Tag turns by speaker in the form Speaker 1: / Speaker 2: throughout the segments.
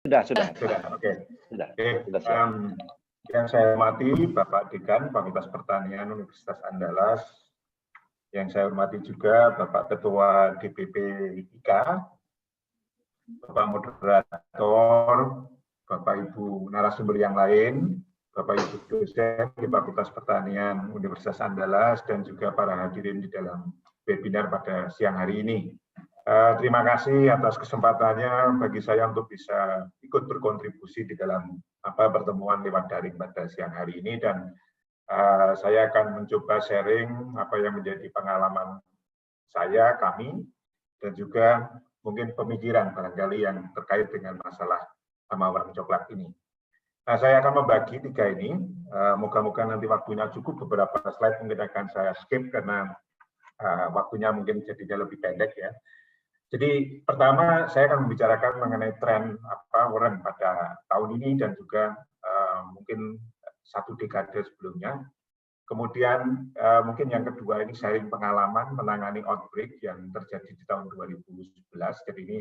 Speaker 1: Sudah.
Speaker 2: Oke.
Speaker 1: Sudah.
Speaker 2: Yang saya hormati Bapak Dekan Fakultas Pertanian Universitas Andalas, yang saya hormati juga Bapak Ketua DPP IKA, Bapak Moderator, Bapak Ibu narasumber yang lain, Bapak Ibu dosen di Fakultas Pertanian Universitas Andalas, dan juga para hadirin di dalam webinar pada siang hari ini. Terima kasih atas kesempatannya bagi saya untuk bisa ikut berkontribusi di dalam pertemuan lewat daring pada siang hari ini, dan saya akan mencoba sharing apa yang menjadi pengalaman saya, kami, dan juga mungkin pemikiran barangkali yang terkait dengan masalah hama warna coklat ini. Nah, saya akan membagi tiga ini. Moga-moga nanti waktunya cukup, beberapa slide mungkin akan saya skip karena waktunya mungkin jadinya lebih pendek ya. Jadi pertama saya akan membicarakan mengenai tren warna pada tahun ini dan juga mungkin satu dekade sebelumnya. Kemudian mungkin yang kedua ini sharing pengalaman menangani outbreak yang terjadi di tahun 2011. Jadi ini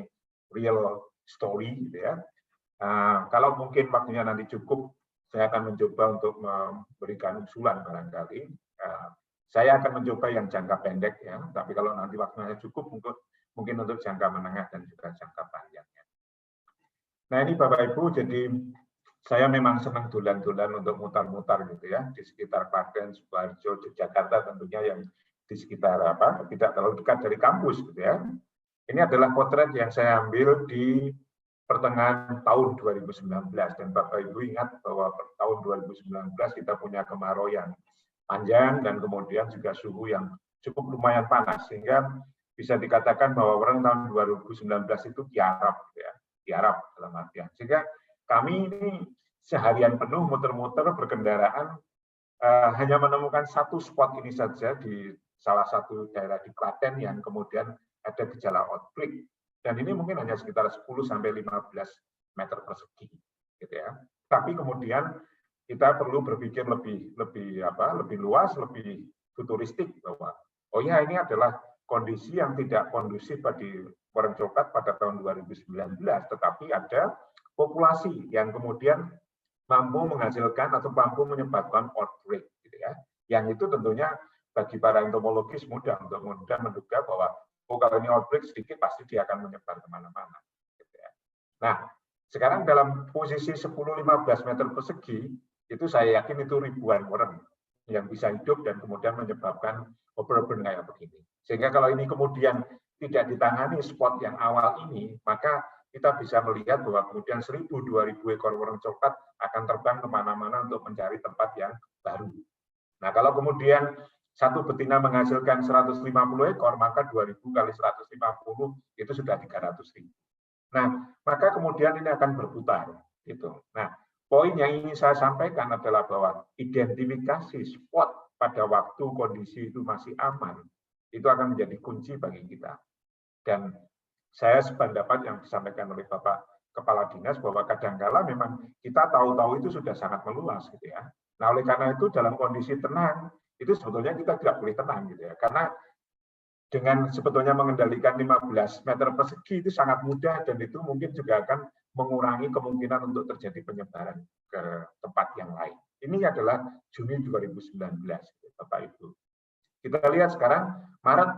Speaker 2: real story gitu ya. Kalau mungkin waktunya nanti cukup, saya akan mencoba untuk memberikan usulan barangkali. Saya akan mencoba yang jangka pendek ya, tapi kalau nanti waktunya cukup mungkin untuk jangka menengah dan juga jangka panjangnya. Nah ini Bapak Ibu, jadi saya memang senang dolan-dolan untuk mutar-mutar gitu ya di sekitar Klaten, Sukoharjo, Yogyakarta tentunya yang di sekitar tidak terlalu dekat dari kampus gitu ya. Ini adalah potret yang saya ambil di pertengahan tahun 2019, dan Bapak Ibu ingat bahwa tahun 2019 kita punya kemarau yang panjang dan kemudian juga suhu yang cukup lumayan panas, sehingga bisa dikatakan bahwa orang tahun 2019 itu tiarap ya, tiarap dalam artian. Sehingga kami ini seharian penuh muter-muter berkendaraan hanya menemukan satu spot ini saja di salah satu daerah di Klaten yang kemudian ada gejala outbreak, dan ini mungkin hanya sekitar 10 sampai 15 meter persegi gitu ya. Tapi kemudian kita perlu berpikir lebih luas, lebih futuristik bahwa oh ya ini adalah kondisi yang tidak kondusif bagi warna coklat pada tahun 2019, tetapi ada populasi yang kemudian mampu menghasilkan atau mampu menyebabkan outbreak gitu ya. Yang itu tentunya bagi para entomologis mudah menduga bahwa oh kalau ini outbreak sedikit pasti dia akan menyebar kemana-mana gitu ya. Nah, sekarang dalam posisi 10-15 meter persegi itu saya yakin itu ribuan orang yang bisa hidup dan kemudian menyebabkan overburn kayak begini. Sehingga kalau ini kemudian tidak ditangani spot yang awal ini, maka kita bisa melihat bahwa kemudian 1.000-2.000 ekor warna coklat akan terbang kemana-mana untuk mencari tempat yang baru. Nah, kalau kemudian satu betina menghasilkan 150 ekor, maka 2.000 kali 150 itu sudah 300.000. Nah, maka kemudian ini akan berputar. Gitu. Nah, poin yang ingin saya sampaikan adalah bahwa identifikasi spot pada waktu kondisi itu masih aman, itu akan menjadi kunci bagi kita. Dan saya sependapat yang disampaikan oleh Bapak Kepala Dinas bahwa kadangkala memang kita tahu-tahu itu sudah sangat meluas gitu ya. Nah, oleh karena itu dalam kondisi tenang, itu sebetulnya kita tidak boleh tenang gitu ya. Karena dengan sebetulnya mengendalikan 15 meter persegi itu sangat mudah, dan itu mungkin juga akan mengurangi kemungkinan untuk terjadi penyebaran ke tempat yang lain. Ini adalah Juni 2019, Bapak Ibu. Kita lihat sekarang Maret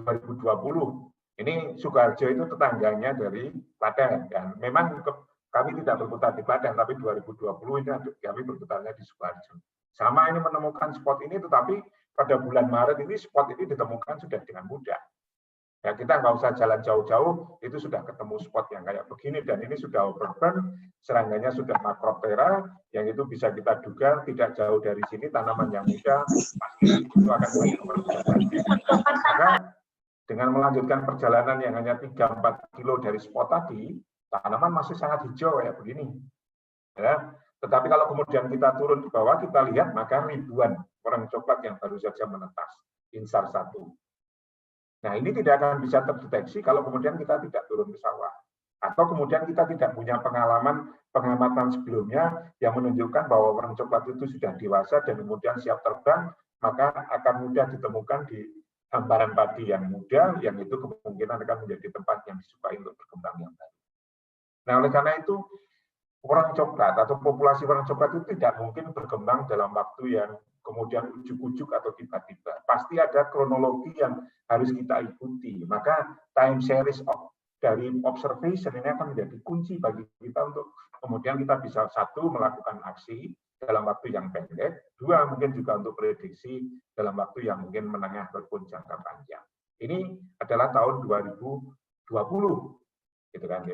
Speaker 2: 2020. Ini Sukoharjo itu tetangganya dari Klaten, dan memang kami tidak berputar di Klaten, tapi 2020 ini kami berputarnya di Sukoharjo. Sama ini menemukan spot ini, tetapi pada bulan Maret ini spot ini ditemukan sudah dengan mudah. Ya, kita nggak usah jalan jauh-jauh, itu sudah ketemu spot yang kayak begini, dan ini sudah overburn, serangannya sudah Macroptera, yang itu bisa kita duga tidak jauh dari sini tanaman yang muda pasti itu akan banyak overburn. Maka dengan melanjutkan perjalanan yang hanya 3-4 kilo dari spot tadi, tanaman masih sangat hijau kayak begini. Ya. Tetapi kalau kemudian kita turun ke bawah, kita lihat maka ribuan warna coklat yang baru saja menetas, insar 1. Nah, ini tidak akan bisa terdeteksi kalau kemudian kita tidak turun ke sawah. Atau kemudian kita tidak punya pengalaman pengamatan sebelumnya yang menunjukkan bahwa warna coklat itu sudah dewasa dan kemudian siap terbang, maka akan mudah ditemukan di hamparan padi yang muda, yang itu kemungkinan akan menjadi tempat yang disukai untuk berkembang yang baik. Nah, oleh karena itu orang coklat atau populasi orang coklat itu tidak mungkin berkembang dalam waktu yang kemudian ujuk-ujuk atau tiba-tiba. Pasti ada kronologi yang harus kita ikuti. Maka time series dari observation ini akan menjadi kunci bagi kita untuk kemudian kita bisa satu melakukan aksi dalam waktu yang pendek, dua mungkin juga untuk prediksi dalam waktu yang mungkin menengah ataupun jangka panjang. Ini adalah tahun 2020, gitu kan?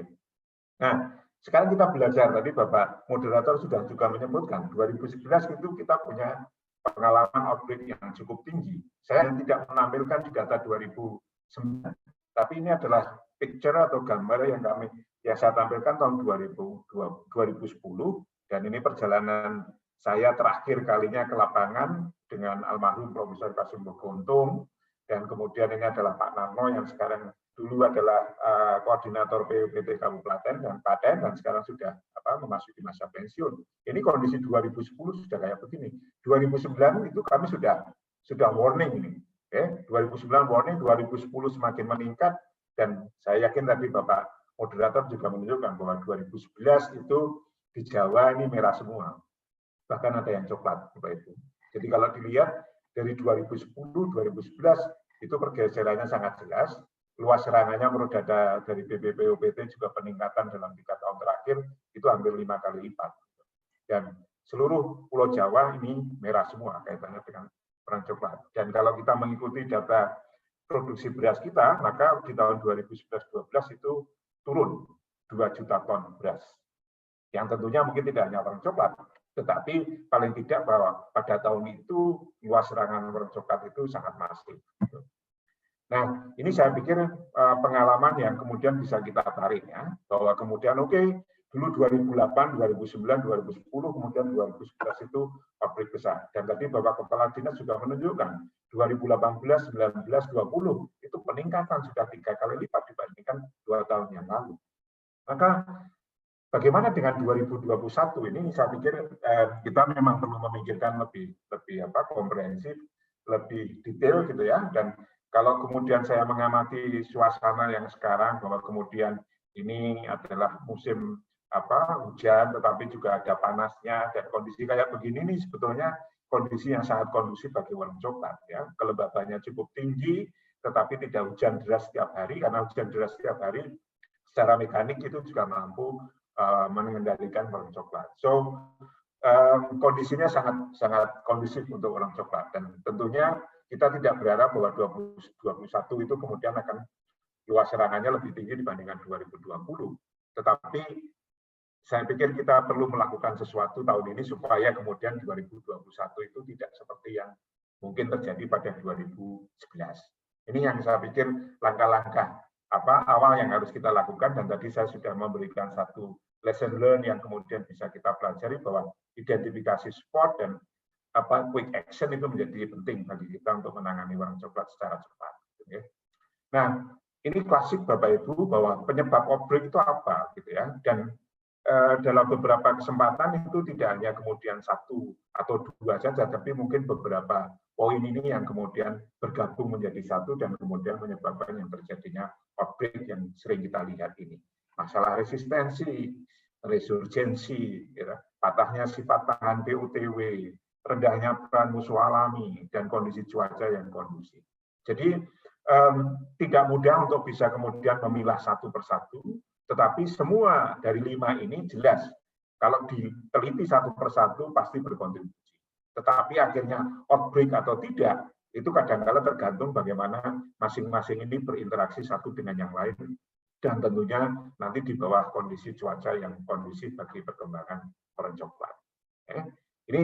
Speaker 2: Nah, sekarang kita belajar, tadi Bapak moderator sudah juga menyebutkan, 2011 itu kita punya pengalaman outbreak yang cukup tinggi. Saya tidak menampilkan di data 2009, tapi ini adalah picture atau gambar yang saya tampilkan tahun 2010, dan ini perjalanan saya terakhir kalinya ke lapangan dengan almarhum Profesor Kasum Bogontung, dan kemudian ini adalah Pak Narno yang sekarang dulu adalah koordinator PUBT Kabupaten dan Paten, dan sekarang sudah memasuki masa pensiun. Ini kondisi 2010 sudah kayak begini. 2009 itu kami sudah warning ini. 2009 warning, 2010 semakin meningkat, dan saya yakin tadi Bapak moderator juga menunjukkan bahwa 2011 itu di Jawa ini merah semua. Bahkan ada yang coklat, Bapak Ibu. Jadi kalau dilihat dari 2010, 2011 itu pergeserannya sangat jelas. Luas serangannya menurut data dari BPPUBT juga peningkatan dalam 3 tahun terakhir itu hampir 5 kali lipat. Dan seluruh Pulau Jawa ini merah semua kaitannya dengan perang coklat. Dan kalau kita mengikuti data produksi beras kita, maka di tahun 2011-12 itu turun 2 juta ton beras. Yang tentunya mungkin tidak hanya perang coklat, tetapi paling tidak bahwa pada tahun itu luas serangan perang coklat itu sangat masif. Nah, ini saya pikir pengalaman yang kemudian bisa kita tarik ya, bahwa kemudian dulu 2008, 2009, 2010, kemudian 2011 itu pabrik besar. Dan tadi Bapak Kepala Dinas juga menunjukkan 2018, 19, 20 itu peningkatan sudah 3 kali lipat dibandingkan 2 tahun yang lalu. Maka bagaimana dengan 2021 ini? Saya pikir kita memang perlu memikirkan lebih komprehensif, lebih detail gitu ya. Dan kalau kemudian saya mengamati suasana yang sekarang bahwa kemudian ini adalah musim hujan, tetapi juga ada panasnya dan kondisi kayak begini nih sebetulnya kondisi yang sangat kondusif bagi warna coklat ya. Kelembabannya cukup tinggi, tetapi tidak hujan deras setiap hari, karena hujan deras setiap hari secara mekanik itu juga mampu mengendalikan warna coklat. So kondisinya sangat kondusif untuk warna coklat, dan tentunya kita tidak berharap bahwa 2021 itu kemudian akan luas serangannya lebih tinggi dibandingkan 2020. Tetapi saya pikir kita perlu melakukan sesuatu tahun ini supaya kemudian 2021 itu tidak seperti yang mungkin terjadi pada 2011. Ini yang saya pikir langkah-langkah awal yang harus kita lakukan, dan tadi saya sudah memberikan satu lesson learn yang kemudian bisa kita pelajari bahwa identifikasi spot dan quick action itu menjadi penting bagi kita untuk menangani warna coklat secara cepat. Nah, ini klasik Bapak Ibu bahwa penyebab outbreak itu apa gitu ya, dan dalam beberapa kesempatan itu tidak hanya kemudian 1 atau 2 saja, tapi mungkin beberapa poin ini yang kemudian bergabung menjadi satu dan kemudian menyebabkan yang terjadinya outbreak yang sering kita lihat ini. Masalah resistensi, resurgensi, ya, patahnya sifat tahan PUTW, rendahnya peran musuh alami, dan kondisi cuaca yang kondusif. Jadi tidak mudah untuk bisa kemudian memilah satu persatu, tetapi semua dari 5 ini jelas. Kalau diteliti satu persatu pasti berkontribusi. Tetapi akhirnya outbreak atau tidak, itu kadang-kadang tergantung bagaimana masing-masing ini berinteraksi satu dengan yang lain. Dan tentunya nanti di bawah kondisi cuaca yang kondusif bagi perkembangan warna coklat. Ini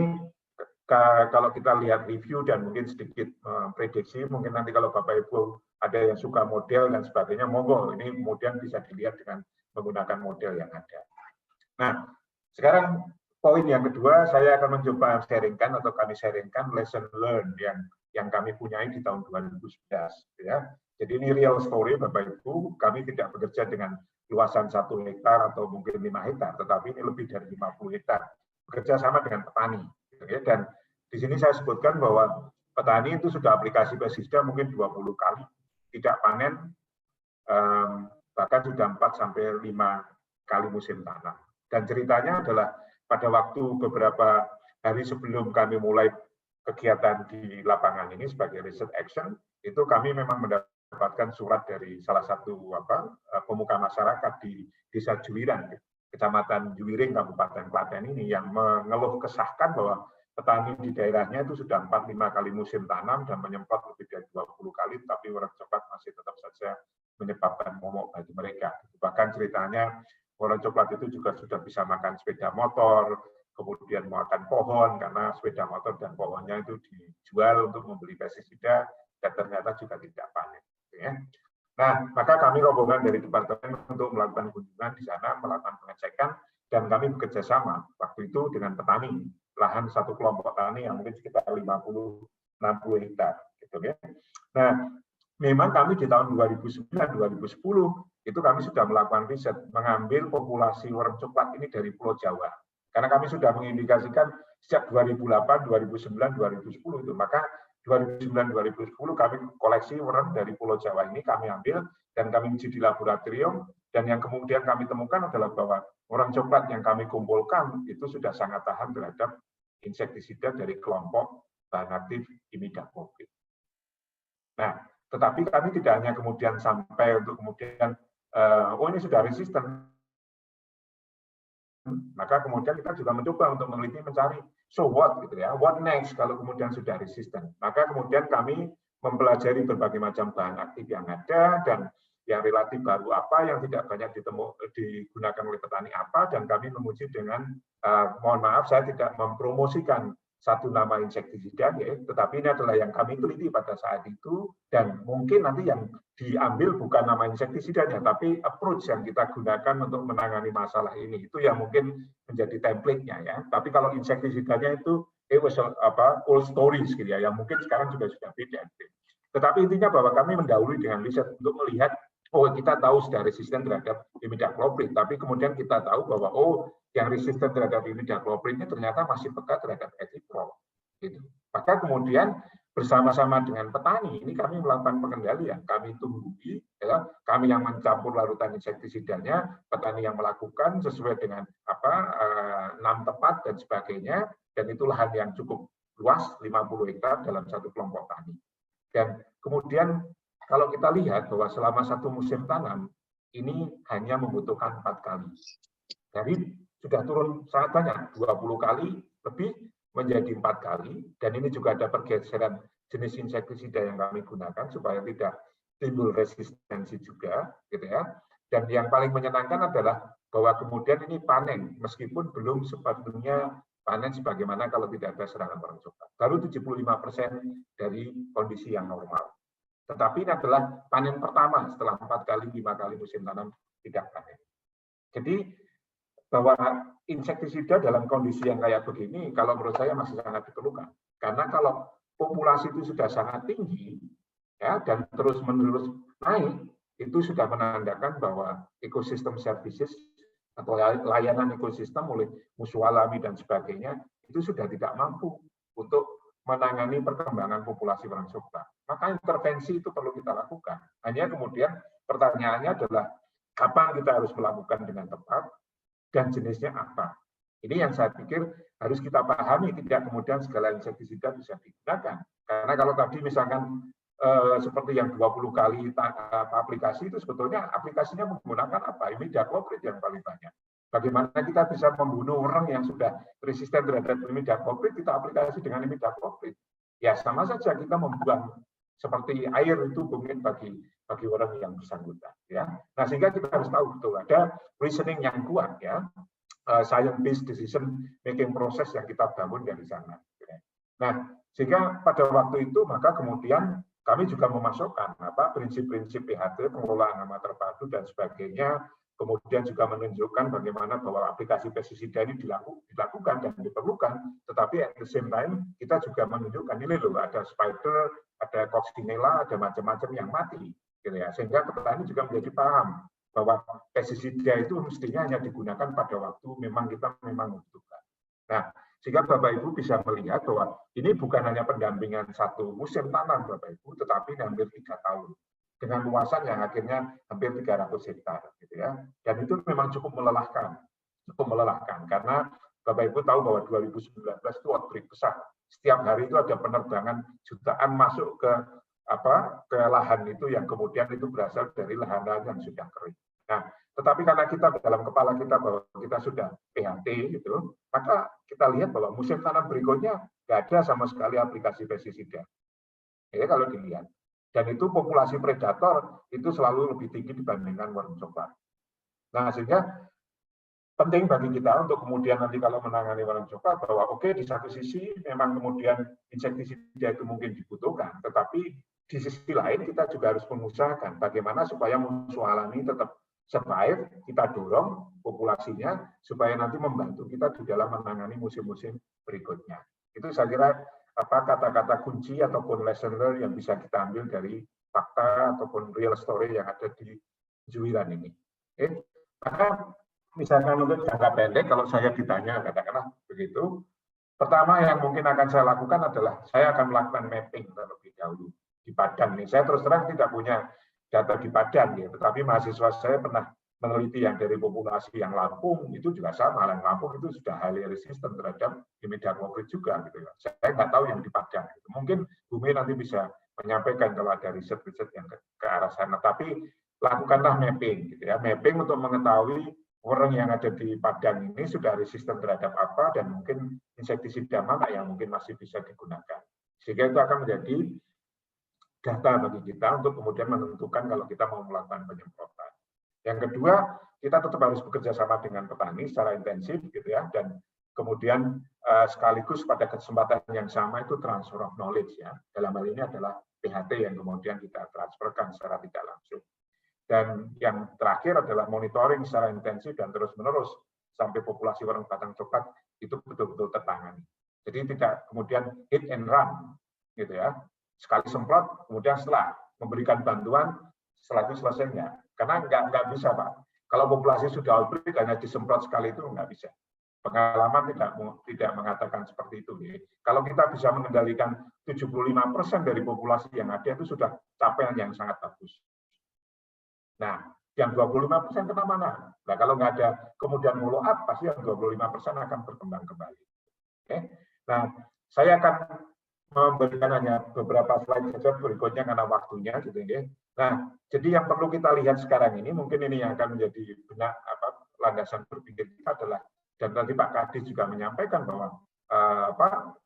Speaker 2: kalau kita lihat review dan mungkin sedikit prediksi, mungkin nanti kalau Bapak Ibu ada yang suka model dan sebagainya, monggo ini kemudian bisa dilihat dengan menggunakan model yang ada. Nah, sekarang poin yang kedua saya akan mencoba sharingkan atau kami sharingkan lesson learned yang kami punyai di tahun 2011 ya. Jadi ini real story Bapak Ibu, kami tidak bekerja dengan luasan 1 hektar atau mungkin 5 hektar, tetapi ini lebih dari 50 hektar. Bekerja sama dengan petani. Dan di sini saya sebutkan bahwa petani itu sudah aplikasi pestisida mungkin 20 kali, tidak panen, bahkan sudah 4 sampai 5 kali musim tanam. Dan ceritanya adalah pada waktu beberapa hari sebelum kami mulai kegiatan di lapangan ini sebagai research action, itu kami memang mendapatkan surat dari salah satu pemuka masyarakat di Desa Juwiran, Kecamatan Juwiring, Kabupaten Klaten ini, yang mengeluh kesahkan bahwa petani di daerahnya itu sudah 4-5 kali musim tanam dan menyemprot lebih dari 20 kali, tapi orang coklat masih tetap saja menyebabkan momok bagi mereka. Bahkan ceritanya orang coklat itu juga sudah bisa makan sepeda motor, kemudian makan pohon, karena sepeda motor dan pohonnya itu dijual untuk membeli pestisida, dan ternyata juga tidak panen. Ya. Nah, maka kami rombongan dari departemen untuk melakukan kunjungan di sana, melakukan pengecekan, dan kami bekerja sama waktu itu dengan petani, lahan satu kelompok tani yang mungkin sekitar 50-60 hektar. Gitu, ya. Nah, memang kami di tahun 2009-2010 itu kami sudah melakukan riset, mengambil populasi worm coklat ini dari Pulau Jawa. Karena kami sudah mengindikasikan sejak 2008, 2009, 2010 itu, maka 2009-2010 kami koleksi worm dari Pulau Jawa ini kami ambil dan kami uji di laboratorium, dan yang kemudian kami temukan adalah bahwa worm coklat yang kami kumpulkan itu sudah sangat tahan terhadap insektisida dari kelompok bahan aktif imidacloprid. Nah, tetapi kami tidak hanya kemudian sampai untuk kemudian ini sudah resisten, maka kemudian kita juga mencoba untuk meneliti, mencari so what gitu ya, what next kalau kemudian sudah resisten. Maka kemudian kami mempelajari berbagai macam bahan aktif yang ada dan yang relatif baru apa, yang tidak banyak digunakan oleh petani apa, dan kami menguji dengan mohon maaf saya tidak mempromosikan satu nama insektisida, ya, tetapi ini adalah yang kami teliti pada saat itu, dan mungkin nanti yang diambil bukan nama insektisidanya, tapi approach yang kita gunakan untuk menangani masalah ini, itu yang mungkin menjadi template-nya, ya. Tapi kalau insektisidanya itu old stories gitu ya, yang mungkin sekarang juga sudah beda. Tetapi intinya bahwa kami mendahului dengan riset untuk melihat, oh kita tahu sudah resisten terhadap imidacloprid, tapi kemudian kita tahu bahwa yang resisten terhadap imidacloprid ini ternyata masih peka terhadap ethiprol. Gitu. Maka kemudian bersama-sama dengan petani ini kami melakukan pengendalian, kami tunggui, ya, kami yang mencampur larutan insektisidanya, petani yang melakukan sesuai dengan NAM tepat dan sebagainya, dan itu lahan yang cukup luas 50 hektar dalam satu kelompok tani. Dan kemudian kalau kita lihat bahwa selama satu musim tanam ini hanya membutuhkan 4 kali. Jadi sudah turun sangat banyak, 20 kali lebih menjadi 4 kali, dan ini juga ada pergeseran jenis insektisida yang kami gunakan supaya tidak timbul resistensi juga, gitu ya. Dan yang paling menyenangkan adalah bahwa kemudian ini panen, meskipun belum sepenuhnya panen sebagaimana kalau tidak ada serangan worm coklat. Baru 75% dari kondisi yang normal. Tetapi ini adalah panen pertama setelah 4 kali, 5 kali musim tanam tidak panen. Jadi bahwa insektisida dalam kondisi yang kayak begini, kalau menurut saya masih sangat diperlukan. Karena kalau populasi itu sudah sangat tinggi, ya, dan terus-menerus naik, itu sudah menandakan bahwa ekosistem services atau layanan ekosistem oleh musuh alami dan sebagainya itu sudah tidak mampu untuk menangani perkembangan populasi worm coklat. Maka intervensi itu perlu kita lakukan. Hanya kemudian pertanyaannya adalah kapan kita harus melakukan dengan tepat dan jenisnya apa. Ini yang saya pikir harus kita pahami, tidak kemudian segala insektisida bisa digunakan. Karena kalau tadi misalkan seperti yang 20 kali aplikasi itu sebetulnya aplikasinya menggunakan apa? Imidacloprid yang paling banyak. Bagaimana kita bisa membunuh orang yang sudah resisten terhadap imidacloprid, kita aplikasi dengan imidacloprid. Ya sama saja kita membuang seperti air itu mungkin bagi orang yang bersangkutan. Ya. Nah sehingga kita harus tahu betul ada reasoning yang kuat, ya, science-based decision making proses yang kita bangun dari sana. Nah sehingga pada waktu itu maka kemudian kami juga memasukkan prinsip-prinsip PHT, pengelolaan hama terpadu dan sebagainya, kemudian juga menunjukkan bagaimana bahwa aplikasi pestisida ini dilakukan dan diperlukan, tetapi at the same time kita juga menunjukkan ini loh ada spider, ada coccinella, ada macam-macam yang mati, gitu ya, sehingga petani juga menjadi paham bahwa pestisida itu mestinya hanya digunakan pada waktu memang kita membutuhkan. Nah, sehingga Bapak Ibu bisa melihat bahwa ini bukan hanya pendampingan satu musim tanam Bapak Ibu, tetapi hampir 3 tahun. dengan luasan yang akhirnya hampir 300 hektar gitu ya. Dan itu memang cukup melelahkan karena Bapak Ibu tahu bahwa 2019 itu outbreak besar. Setiap hari itu ada penerbangan jutaan masuk ke lahan itu yang kemudian itu berasal dari lahan-lahan yang sudah kering. Nah, tetapi karena kita dalam kepala kita bahwa kita sudah PHT gitu, maka kita lihat bahwa musim tanam berikutnya nggak ada sama sekali aplikasi pestisida. Ya, kalau dilihat. Dan itu populasi predator itu selalu lebih tinggi dibandingkan worm coklat. Nah, sehingga penting bagi kita untuk kemudian nanti kalau menangani worm coklat bahwa oke, di satu sisi memang kemudian insektisida itu mungkin dibutuhkan, tetapi di sisi lain kita juga harus mengusahakan bagaimana supaya musuh alami tetap survive, kita dorong populasinya supaya nanti membantu kita di dalam menangani musim-musim berikutnya. Itu saya kira kata-kata kunci ataupun lesson learned yang bisa kita ambil dari fakta ataupun real story yang ada di Juwiran ini. Maka misalkan untuk jangka pendek, kalau saya ditanya katakanlah begitu, pertama yang mungkin akan saya lakukan adalah saya akan melakukan mapping terlebih dahulu di Padang. Nih, saya terus terang tidak punya data di Padang, ya, tetapi mahasiswa saya pernah meneliti yang dari populasi yang Lampung itu juga sama. Yang Lampung itu sudah highly resistant terhadap imidacloprid juga, gitu ya. Saya nggak tahu yang di Padang. Gitu. Mungkin Bumi nanti bisa menyampaikan kalau ada riset-riset yang ke arah sana. Tapi lakukanlah mapping, gitu ya. Mapping untuk mengetahui orang yang ada di Padang ini sudah resisten terhadap apa dan mungkin insektisida mana yang mungkin masih bisa digunakan. Sehingga itu akan menjadi data bagi kita untuk kemudian menentukan kalau kita mau melakukan penyemprotan. Yang kedua, kita tetap harus bekerja sama dengan petani secara intensif, gitu ya, dan kemudian sekaligus pada kesempatan yang sama itu transfer of knowledge, ya. Dalam hal ini adalah PHT yang kemudian kita transferkan secara tidak langsung. Dan yang terakhir adalah monitoring secara intensif dan terus-menerus sampai populasi warung batang coklat itu betul-betul tertangani. Jadi tidak kemudian hit and run, gitu ya. Sekali semprot, kemudian setelah memberikan bantuan, setelah itu selesai enggak. Karena nggak bisa, Pak. Kalau populasi sudah outbreak, hanya disemprot sekali itu nggak bisa. Pengalaman tidak mengatakan seperti itu. Ya. Kalau kita bisa mengendalikan 75% dari populasi yang ada, itu sudah capaian yang sangat bagus. Nah, yang 25% kena mana? Nah, kalau nggak ada kemudian follow up, pasti yang 25% akan berkembang kembali. Oke? Nah, saya akan memberikan hanya beberapa slide saja berikutnya karena waktunya, gitu ya. Nah, jadi yang perlu kita lihat sekarang ini, mungkin ini yang akan menjadi landasan berpikir kita adalah, dan tadi Pak Kadis juga menyampaikan bahwa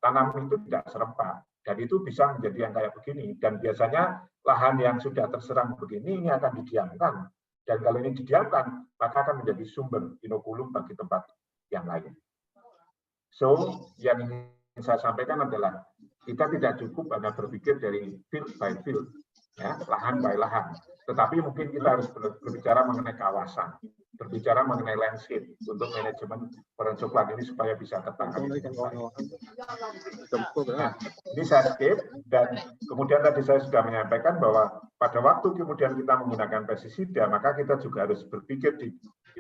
Speaker 2: tanam itu tidak serempak, dan itu bisa menjadi yang kayak begini. Dan biasanya lahan yang sudah terserang begini ini akan didiamkan, dan kalau ini didiamkan maka akan menjadi sumber inokulum bagi tempat yang lain. So, yang ingin saya sampaikan adalah kita tidak cukup hanya berpikir dari field by field, ya, lahan by lahan, tetapi mungkin kita harus berbicara mengenai kawasan, berbicara mengenai landscape untuk manajemen warung coklat ini supaya bisa tertangani dengan baik. Nah, ini saya skip, dan kemudian tadi saya sudah menyampaikan bahwa pada waktu kemudian kita menggunakan pestisida, maka kita juga harus berpikir di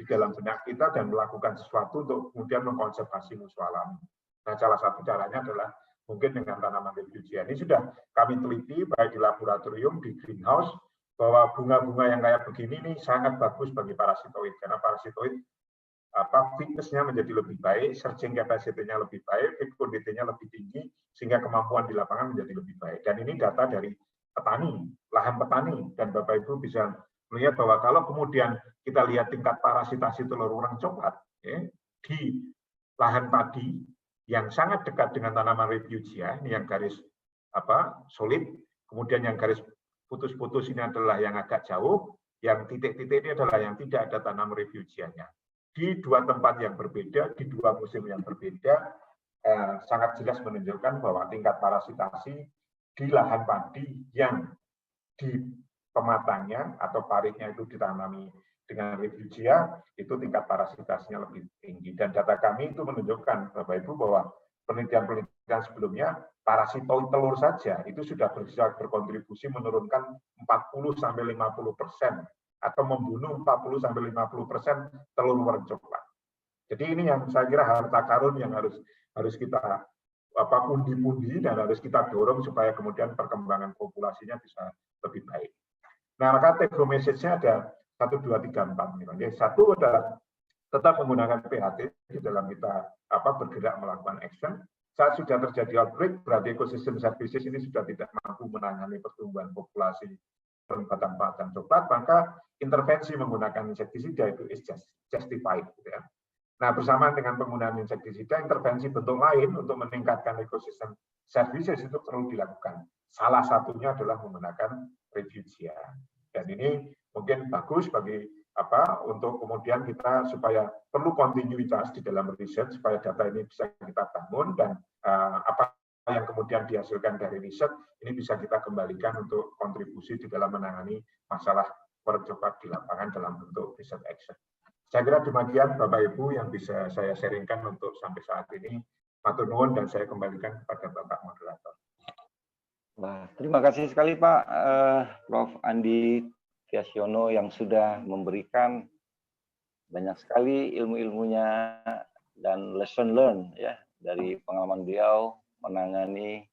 Speaker 2: dalam benak kita dan melakukan sesuatu untuk kemudian mengkonservasi musuh alami. Nah, salah satu caranya adalah mungkin dengan tanaman refugia. Ini sudah kami teliti baik di laboratorium, di greenhouse, bahwa bunga-bunga yang kayak begini ini sangat bagus bagi parasitoid, karena parasitoid fitness-nya menjadi lebih baik, searching capacity-nya lebih baik, fecundity-nya lebih tinggi, sehingga kemampuan di lapangan menjadi lebih baik. Dan ini data dari petani, lahan petani, dan Bapak Ibu bisa melihat bahwa kalau kemudian kita lihat tingkat parasitasi telur warung coklat ya, di lahan padi yang sangat dekat dengan tanaman refugia, ini yang garis solid, kemudian yang garis putus-putus ini adalah yang agak jauh, yang titik-titik ini adalah yang tidak ada tanam refugianya. Di dua tempat yang berbeda, di dua musim yang berbeda, sangat jelas menunjukkan bahwa tingkat parasitasi di lahan padi yang di pematangnya atau paritnya itu ditanami dengan refugia, itu tingkat parasitasinya lebih tinggi. Dan data kami itu menunjukkan, Bapak Ibu, bahwa penelitian-penelitian sebelumnya, parasitoid telur saja itu sudah bisa berkontribusi menurunkan 40-50% atau membunuh 40-50% telur warung coklat. Jadi ini yang saya kira harta karun yang harus kita pundi-pundi dan harus kita dorong supaya kemudian perkembangan populasinya bisa lebih baik. Nah, maka take home message-nya ada 1, 2, 3, 4. Satu adalah tetap menggunakan PHT di dalam kita bergerak melakukan action. Saat sudah terjadi outbreak, berarti ekosistem services ini sudah tidak mampu menangani pertumbuhan populasi batang-batang coklat, maka intervensi menggunakan insektisida itu is justified. Gitu ya. Nah, bersamaan dengan penggunaan insektisida, intervensi bentuk lain untuk meningkatkan ekosistem services itu perlu dilakukan. Salah satunya adalah menggunakan refugia. Dan ini mungkin bagus bagi untuk kemudian kita supaya perlu kontinuitas di dalam riset supaya data ini bisa kita bangun dan apa yang kemudian dihasilkan dari riset ini bisa kita kembalikan untuk kontribusi di dalam menangani masalah percobaan di lapangan dalam bentuk riset action. Saya kira demikian Bapak Ibu yang bisa saya sharingkan untuk sampai saat ini. Matur nuwun dan saya kembalikan kepada Bapak Moderator.
Speaker 1: Wah, terima kasih sekali Pak Prof. Andi Tiasyono yang sudah memberikan banyak sekali ilmu-ilmunya dan lesson learn ya dari pengalaman beliau menangani